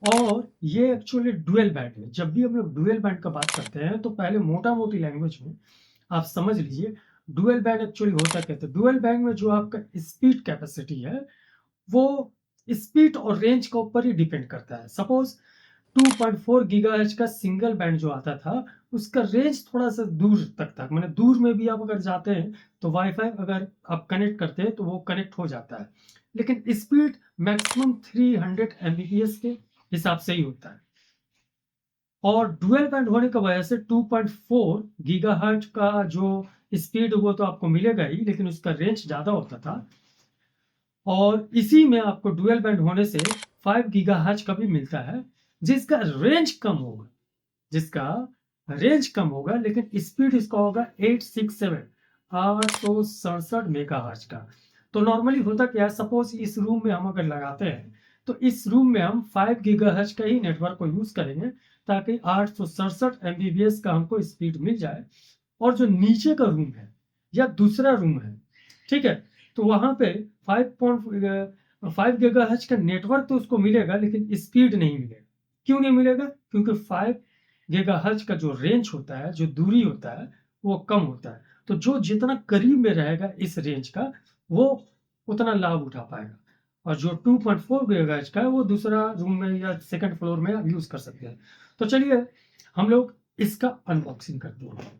और ये actually dual band है। जब भी हम लोग डुअल बैंड का बात करते हैं तो पहले मोटा मोटी लैंग्वेज में आप समझ लीजिए डुअल बैंड एक्चुअली होता क्या है। डुअल बैंड में जो आपका स्पीड कैपेसिटी है वो स्पीड और रेंज के ऊपर ही डिपेंड करता है। सपोज 2.4 गीगाहर्ट्ज का सिंगल बैंड जो आता था उसका रेंज थोड़ा सा दूर तक था, मतलब दूर में भी आप अगर जाते हैं तो वाईफाई अगर आप कनेक्ट करते हैं तो वो कनेक्ट हो जाता है, लेकिन स्पीड मैक्सिमम 300 एमबीपीएस के हिसाब से ही होता है। और डुअल बैंड होने की वजह से 2.4 गीगाहर्ट्ज का जो स्पीड वो तो आपको मिलेगा ही, लेकिन उसका रेंज ज़्यादा होता था। और इसी में आपको डुअल बैंड होने से 5 गीगाहर्ट्ज का भी मिलता है, जिसका रेंज कम होगा, जिसका रेंज कम होगा, लेकिन स्पीड इसका होगा 867 मेगाहर्ट्ज का। तो नॉर्मली होता क्या है, सपोज इस रूम में हम अगर लगाते हैं तो इस रूम में हम 5 गीगाहर्ट्ज का ही नेटवर्क को यूज करेंगे ताकि 867 एमबीबीएस का हमको स्पीड मिल जाए। और जो नीचे का रूम है या दूसरा रूम है, ठीक है, तो वहां पे 5 गीगाहर्ट्ज का नेटवर्क तो उसको मिलेगा लेकिन स्पीड नहीं मिलेगा। क्यों नहीं मिलेगा? क्योंकि 5 गीगाहर्ट्ज का जो रेंज होता है, जो दूरी होता है, वो कम होता है। तो जो जितना करीब में रहेगा इस रेंज का वो उतना लाभ उठा पाएगा। और जो 2.4 गीगाहर्ट्ज का है वो दूसरा रूम में या सेकंड फ्लोर में आप यूज कर सकते हैं। तो चलिए हम लोग इसका अनबॉक्सिंग करते हैं।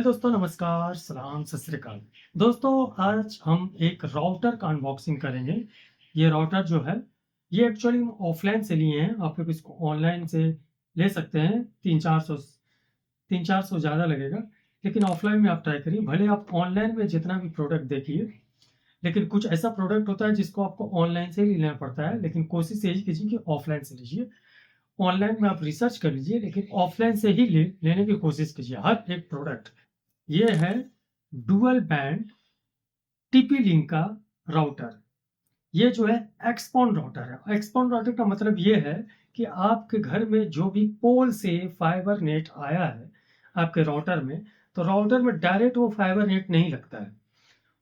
दोस्तों नमस्कार, सलाम, सत श्री अकाल। दोस्तों आज हम एक राउटर का अनबॉक्सिंग करेंगे। ये राउटर जो है ये एक्चुअली हम ऑफलाइन से लिए हैं, आप लोग इसको ऑनलाइन से ले सकते हैं। 300-400 ज़्यादा लगेगा, लेकिन ऑफलाइन में आप ट्राई करिए। भले आप ऑनलाइन में जितना भी प्रोडक्ट देखिए, लेकिन कुछ ऐसा प्रोडक्ट होता है जिसको आपको ऑनलाइन से ही लेना पड़ता है, लेकिन कोशिश यही कीजिए कि ऑफलाइन से लीजिए। ऑनलाइन में आप रिसर्च कर लीजिए, लेकिन ऑफलाइन से ही लेने की कोशिश कीजिए हर एक प्रोडक्ट। ये है डुअल बैंड टीपी लिंक का राउटर। ये जो है एक्सपॉन राउटर है। एक्सपॉन राउटर का मतलब ये है कि आपके घर में जो भी पोल से फाइबर नेट आया है आपके राउटर में, तो राउटर में डायरेक्ट वो फाइबर नेट नहीं लगता है।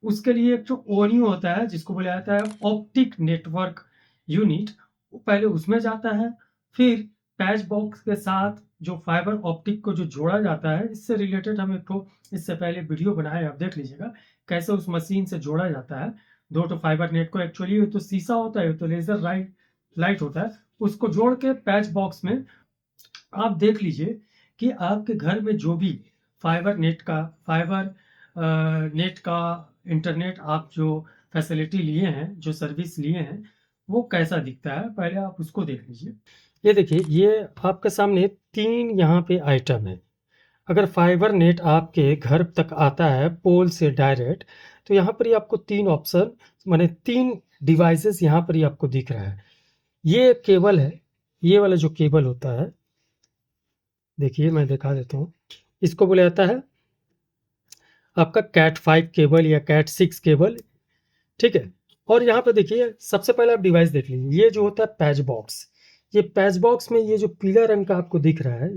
उसके लिए एक जो ओनियो होता है जिसको बोला जाता है ऑप्टिक नेटवर्क यूनिट, वो पहले उसमें जाता है, फिर पैच बॉक्स के साथ जो फाइबर ऑप्टिक को जो जोड़ा जाता है, इससे रिलेटेड हम एक तो इससे पहले वीडियो बनाए, आप देख लीजिएगा कैसे उस मशीन से जोड़ा जाता है। दो तो फाइबर नेट को एक्चुअली तो शीशा होता है तो लेजर लाइट लाइट होता है, उसको जोड़ के पैच बॉक्स में आप देख लीजिए कि आपके घर में जो भी फाइबर नेट का इंटरनेट आप जो फैसिलिटी लिए हैं, जो सर्विस लिए हैं, वो कैसा दिखता है पहले आप उसको देख लीजिए। ये देखिए, ये आपके सामने 3 यहाँ पे आइटम है। अगर फाइबर नेट आपके घर तक आता है पोल से डायरेक्ट, तो यहाँ पर ही आपको 3 ऑप्शन, माने 3 डिवाइसेस यहाँ पर ही आपको दिख रहा है। ये केबल है, ये वाला जो केबल होता है, देखिए मैं दिखा देता हूँ, इसको बोला जाता है आपका कैट 5 केबल या कैट 6 केबल, ठीक है। और यहाँ पे देखिए सबसे पहले आप डिवाइस देख लीजिए, ये जो होता है पैच बॉक्स। ये पैच बॉक्स में ये जो पीला रंग का आपको दिख रहा है,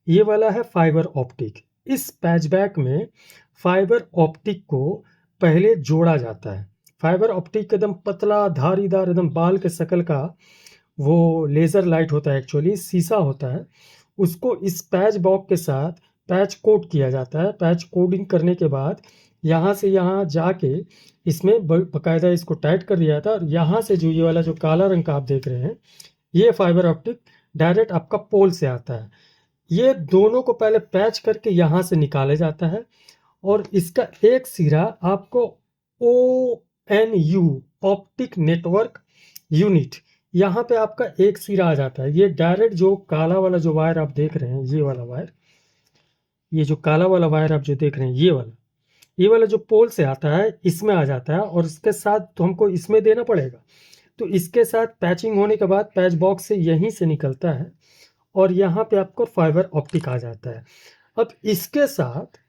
ये वाला है फाइबर ऑप्टिक। इस पैच बैक में फाइबर ऑप्टिक को पहले जोड़ा जाता है। फाइबर ऑप्टिक एकदम पतला धारीदार एकदम बाल के शकल का वो लेज़र लाइट होता है, एक्चुअली शीशा होता है। उसको इस पैच बॉक्स के साथ पैच कोट किया जाता है। पैच कोडिंग करने के बाद यहाँ से यहाँ जाके इसमें बाकायदा इसको टाइट कर दिया जाता है। और यहाँ से जो ये वाला जो काला रंग का आप देख रहे हैं, ये फाइबर ऑप्टिक डायरेक्ट आपका पोल से आता है। ये दोनों को पहले पैच करके यहाँ से निकाला जाता है और इसका एक सिरा आपको ONU ऑप्टिक नेटवर्क यूनिट, यहाँ पे आपका एक सिरा आ जाता है। ये डायरेक्ट जो काला वाला जो वायर आप देख रहे हैं, ये वाला वायर, ये जो काला वाला वायर आप जो देख रहे हैं, ये वाला जो पोल से आता है इसमें आ जाता है। और इसके साथ तो हमको इसमें देना पड़ेगा, तो इसके साथ पैचिंग होने के बाद पैच बॉक्स से यहीं से निकलता है और यहाँ पे आपको फाइबर ऑप्टिक आ जाता है। अब इसके साथ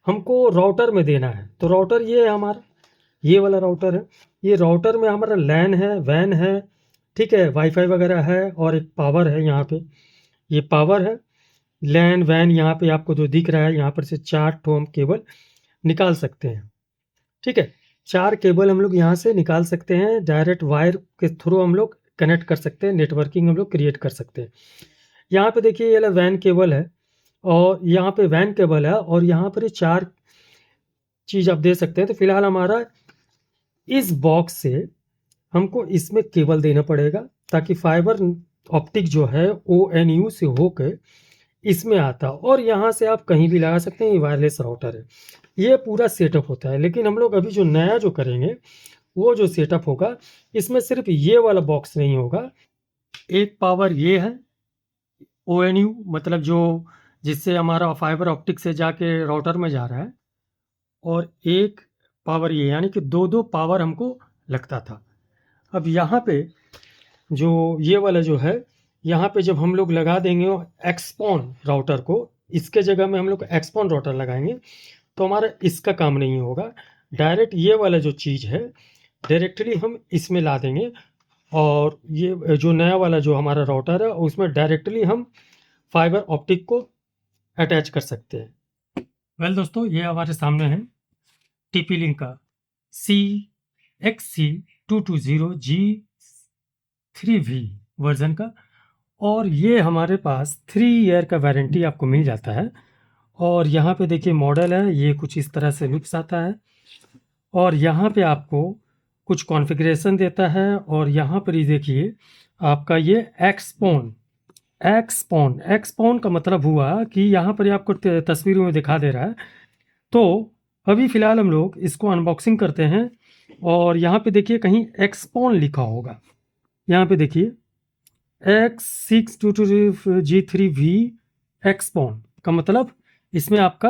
हमको राउटर में देना है, तो राउटर ये है हमारा, ये वाला राउटर है। ये राउटर में हमारा लैन है, वैन है, ठीक है, वाईफाई वगैरह है और एक पावर है। यहाँ पे ये पावर है, लैन वैन यहाँ पे आपको जो दिख रहा है, यहाँ पर से 4 ठो हम केबल निकाल सकते हैं, ठीक है। 4 केबल हम लोग यहाँ से निकाल सकते हैं, डायरेक्ट वायर के थ्रू हम लोग कनेक्ट कर सकते हैं, नेटवर्किंग हम लोग क्रिएट कर सकते हैं। यहाँ पे देखिए ये वाला वैन केबल है और यहाँ पे वैन केबल है और यहाँ पर ये 4 चीज़ आप दे सकते हैं। तो फिलहाल हमारा इस बॉक्स से हमको इसमें केबल देना पड़ेगा ताकि फाइबर ऑप्टिक जो है ONU से होकर इसमें आता, और यहाँ से आप कहीं भी लगा सकते हैं। ये वायरलेस राउटर है, ये पूरा सेटअप होता है। लेकिन हम लोग अभी जो नया जो करेंगे वो जो सेटअप होगा, इसमें सिर्फ ये वाला बॉक्स नहीं होगा। एक पावर ये है ONU, मतलब जो जिससे हमारा फाइबर ऑप्टिक से जाके राउटर में जा रहा है, और एक पावर ये, यानी कि दो पावर हमको लगता था। अब यहाँ पे जो ये वाला जो है, यहाँ पे जब हम लोग लगा देंगे एक्सपॉन राउटर को, इसके जगह में हम लोग एक्सपॉन राउटर लगाएंगे तो हमारा इसका काम नहीं होगा। डायरेक्ट ये वाला जो चीज़ है डायरेक्टली हम इसमें ला देंगे, और ये जो नया वाला जो हमारा राउटर है उसमें डायरेक्टली हम फाइबर ऑप्टिक को अटैच कर सकते हैं। वेल दोस्तों, ये हमारे सामने है TP-Link का CXC220G3V वर्जन का, और ये हमारे पास 3 ईयर का वारंटी आपको मिल जाता है। और यहाँ पे देखिए मॉडल है, ये कुछ इस तरह से लुक्स आता है, और यहाँ पे आपको कुछ कॉन्फ़िगरेशन देता है। और यहाँ पर ही देखिए आपका ये एक्सपॉन का मतलब हुआ कि यहाँ पर आपको तस्वीरों में दिखा दे रहा है। तो अभी फ़िलहाल हम लोग इसको अनबॉक्सिंग करते हैं, और यहाँ पे देखिए कहीं एक्सपॉन लिखा होगा। यहाँ पे देखिए X622G3V एक्सपॉन का मतलब इसमें आपका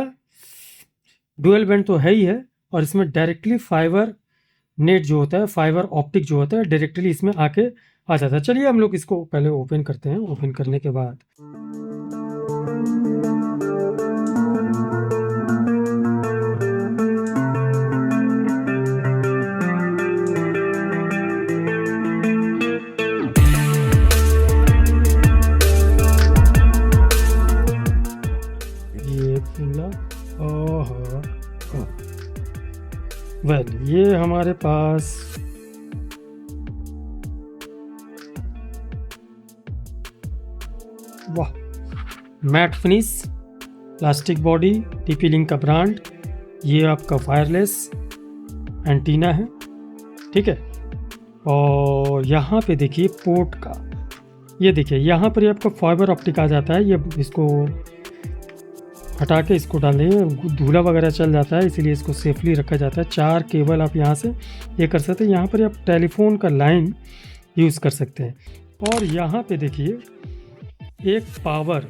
डुअल बैंड तो है ही है, और इसमें डायरेक्टली फाइबर नेट जो होता है, फाइबर ऑप्टिक जो होता है, डायरेक्टली इसमें आके आ जाता है। चलिए हम लोग इसको पहले ओपन करते हैं। ओपन करने के बाद ये खुला, वेल ये हमारे पास वाह matte finish, plastic body, TP-Link का ब्रांड, ये आपका वायरलेस एंटीना है, ठीक है। और यहाँ पे देखिए पोर्ट का, ये देखिए यहाँ पर आपका फाइबर ऑप्टिक आ जाता है। ये इसको हटा के इसको डाल देंगे, धूला वगैरह चल जाता है, इसीलिए इसको सेफली रखा जाता है। 4 केबल आप यहाँ से ये कर सकते हैं। यहाँ पर आप टेलीफोन का लाइन यूज़ कर सकते हैं। और यहाँ पे देखिए एक पावर,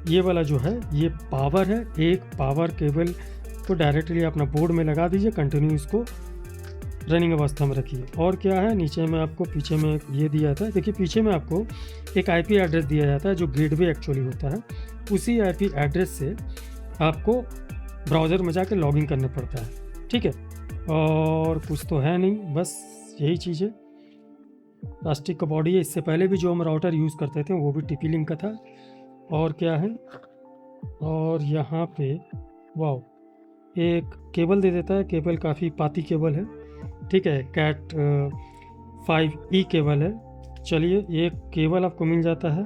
ये वाला जो है ये पावर है। एक पावर केबल को डायरेक्टली अपना बोर्ड में लगा दीजिए, कंटिन्यू इसको रनिंग अवस्था में रखिए। और क्या है, नीचे में आपको पीछे में ये दिया जाता है, देखिए पीछे में आपको एक IP एड्रेस दिया जाता है जो गेटवे एक्चुअली होता है। उसी IP एड्रेस से आपको ब्राउज़र में जाकर लॉगिन करना पड़ता है, ठीक है। और कुछ तो है नहीं, बस यही चीज़ है। प्लास्टिक का बॉडी है। इससे पहले भी जो हम राउटर यूज़ करते थे वो भी TP-Link का था। और क्या है, और यहाँ पे वाओ एक केबल दे देता है। केबल काफ़ी पाती केबल है, ठीक है, Cat 5E केबल है। चलिए एक केबल आपको मिल जाता है,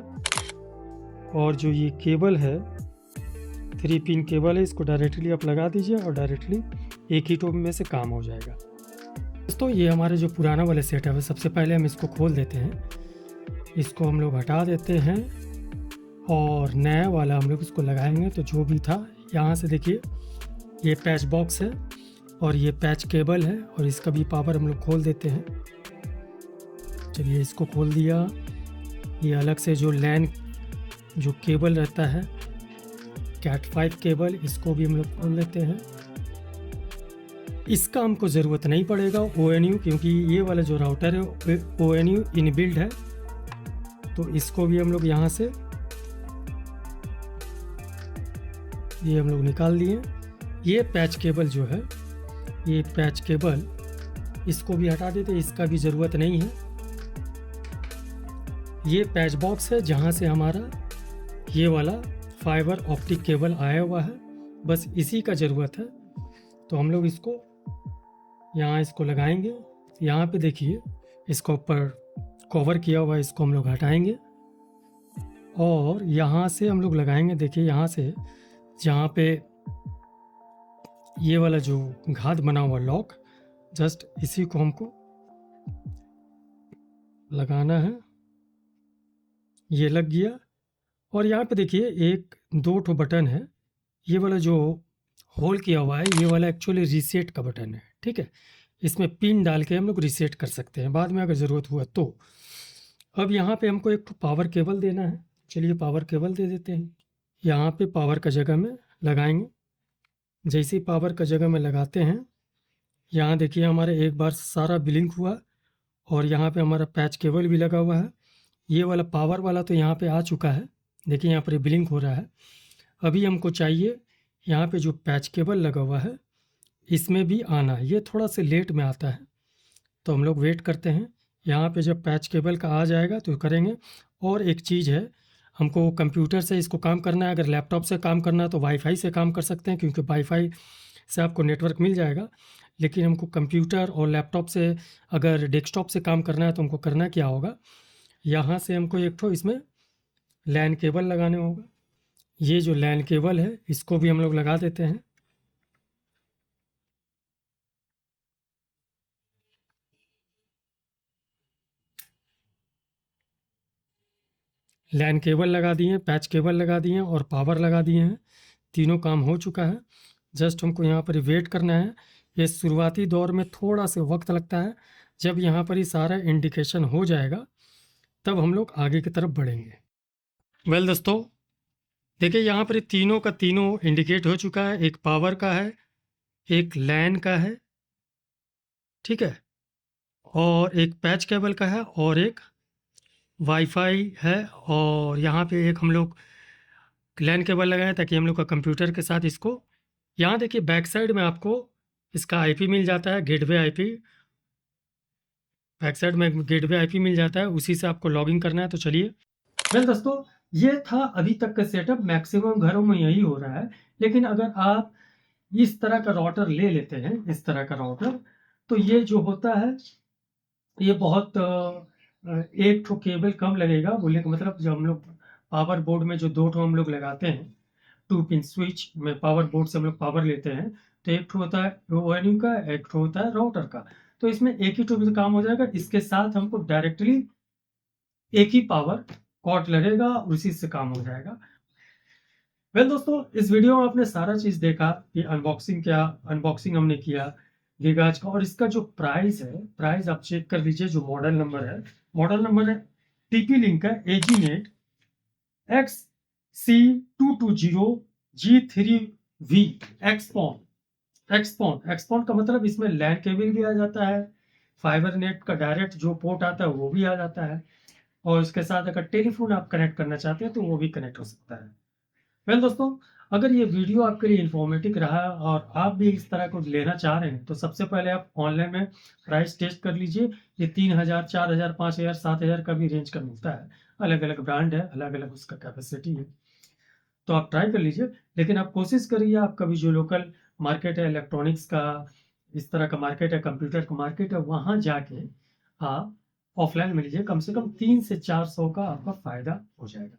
और जो ये केबल है 3 पिन केबल है, इसको डायरेक्टली आप लगा दीजिए और डायरेक्टली एक ही टोप में से काम हो जाएगा। दोस्तों ये हमारे जो पुराना वाला सेटअप है, सबसे पहले हम इसको खोल देते हैं, इसको हम लोग हटा देते हैं, और नया वाला हम लोग इसको लगाएंगे। तो जो भी था यहाँ से देखिए ये पैच बॉक्स है और ये पैच केबल है, और इसका भी पावर हम लोग खोल देते हैं। चलिए इसको खोल दिया। ये अलग से जो लैन जो केबल रहता है Cat 5 केबल, इसको भी हम लोग खोल लेते हैं। इसका हमको ज़रूरत नहीं पड़ेगा ONU, क्योंकि ये वाला जो राउटर है ONU इनबिल्ड है। तो इसको भी हम लोग यहाँ से ये हम लोग निकाल दिए। ये पैच केबल जो है, ये पैच केबल इसको भी हटा देते, इसका भी ज़रूरत नहीं है। ये पैच बॉक्स है जहाँ से हमारा ये वाला फाइबर ऑप्टिक केबल आया हुआ है, बस इसी का ज़रूरत है। तो हम लोग इसको यहाँ इसको लगाएंगे। यहाँ पे देखिए इसको ऊपर कवर किया हुआ है, इसको हम लोग हटाएंगे और यहाँ से हम लोग लगाएंगे। देखिए यहाँ से जहाँ पे ये वाला जो घात बना हुआ लॉक, जस्ट इसी को हमको लगाना है। ये लग गया और यहाँ पे देखिए एक दो ठो बटन है। ये वाला जो होल किया हुआ है ये वाला एक्चुअली रीसेट का बटन है, ठीक है। इसमें पिन डाल के हम लोग रीसेट कर सकते हैं बाद में अगर ज़रूरत हुआ तो। अब यहाँ पे हमको एक पावर केबल देना है। चलिए पावर केबल दे देते हैं। यहाँ पे पावर का जगह में लगाएंगे। जैसे ही पावर का जगह में लगाते हैं, यहाँ देखिए हमारे एक बार सारा ब्लिंक हुआ और यहाँ पे हमारा पैच केबल भी लगा हुआ है। ये वाला पावर वाला तो यहाँ पे आ चुका है, देखिए यहाँ पर ब्लिंक हो रहा है। अभी हमको चाहिए यहाँ पे जो पैच केबल लगा हुआ है इसमें भी आना है। ये थोड़ा सा लेट में आता है तो हम लोग वेट करते हैं। यहाँ पे जब पैच केबल का आ जाएगा तो करेंगे। और एक चीज़ है, हमको कंप्यूटर से इसको काम करना है। अगर लैपटॉप से काम करना है तो वाईफाई से काम कर सकते हैं, क्योंकि वाईफाई से आपको नेटवर्क मिल जाएगा। लेकिन हमको कंप्यूटर और लैपटॉप से, अगर डेस्कटॉप से काम करना है तो हमको करना क्या होगा, यहाँ से हमको एक ठो इसमें लैन केबल लगाने होगा। ये जो लैन केबल है इसको भी हम लोग लगा देते हैं। लैन केबल लगा दिए, पैच केबल लगा दिए और पावर लगा दिए हैं। तीनों काम हो चुका है। जस्ट हमको यहाँ पर वेट करना है। ये शुरुआती दौर में थोड़ा सा वक्त लगता है। जब यहाँ पर ही सारा इंडिकेशन हो जाएगा तब हम लोग आगे की तरफ बढ़ेंगे। वेल दोस्तों, देखिए यहाँ पर तीनों का तीनों इंडिकेट हो चुका है। एक पावर का है, एक लैन का है, ठीक है, और एक पैच केबल का है और एक वाईफाई है। और यहाँ पे एक हम लोग लैन केबल लगाएं ताकि हम लोग का कंप्यूटर के साथ इसको, यहाँ देखिए बैक साइड में आपको इसका आईपी मिल जाता है, गेटवे आईपी। बैक साइड में गेटवे आईपी मिल जाता है, उसी से आपको लॉगिन करना है। तो चलिए, वेल दोस्तों, ये था अभी तक का सेटअप। मैक्सिमम घरों में यही हो रहा है। लेकिन अगर आप इस तरह का राउटर ले लेते हैं, इस तरह का राउटर, तो ये जो होता है ये बहुत एक ठो केबल कम लगेगा। बोलने का मतलब, जब हम लोग पावर बोर्ड में जो दो ठो हम लोग लगाते हैं, 2 पिन स्विच में पावर बोर्ड से हम लोग पावर लेते हैं, तो एक ठो होता है ओएनयू का, एक ठो होता है राउटर का। तो इसमें एक ही ठो से काम हो जाएगा। इसके साथ हमको डायरेक्टली एक ही पावर कॉर्ड लगेगा, उसी से काम हो जाएगा। वेल दोस्तों, इस वीडियो में आपने सारा चीज देखा कि अनबॉक्सिंग हमने किया गीगाज का। और इसका जो प्राइस है, प्राइस आप चेक कर लीजिए। जो मॉडल नंबर है, मॉडल नंबर है टीपी लिंक है AGNet XC220G3V एक्सपॉन का मतलब इसमें लैन केबल भी आ जाता है, फाइबर नेट का डायरेक्ट जो पोर्ट आता है वो भी आ जाता है, और इसके साथ अगर टेलीफोन आप कनेक्ट करना चाहते हैं तो वो भी कनेक्ट हो सकता है। वेल दोस्तों, अगर ये वीडियो आपके लिए इंफॉर्मेटिव रहा और आप भी इस तरह को लेना चाह रहे हैं तो सबसे पहले आप ऑनलाइन में प्राइस टेस्ट कर लीजिए। ये 3000, 4000, 5000, 7000 का भी रेंज का मिलता है। अलग अलग ब्रांड है, अलग अलग उसका कैपेसिटी है, तो आप ट्राई कर लीजिए। लेकिन आप कोशिश करिए, आपका भी जो लोकल मार्केट है इलेक्ट्रॉनिक्स का, इस तरह का मार्केट है, कंप्यूटर का मार्केट है, वहाँ जाके आप ऑफलाइन में लीजिए। कम से कम 3 से 400 का आपका फायदा हो जाएगा।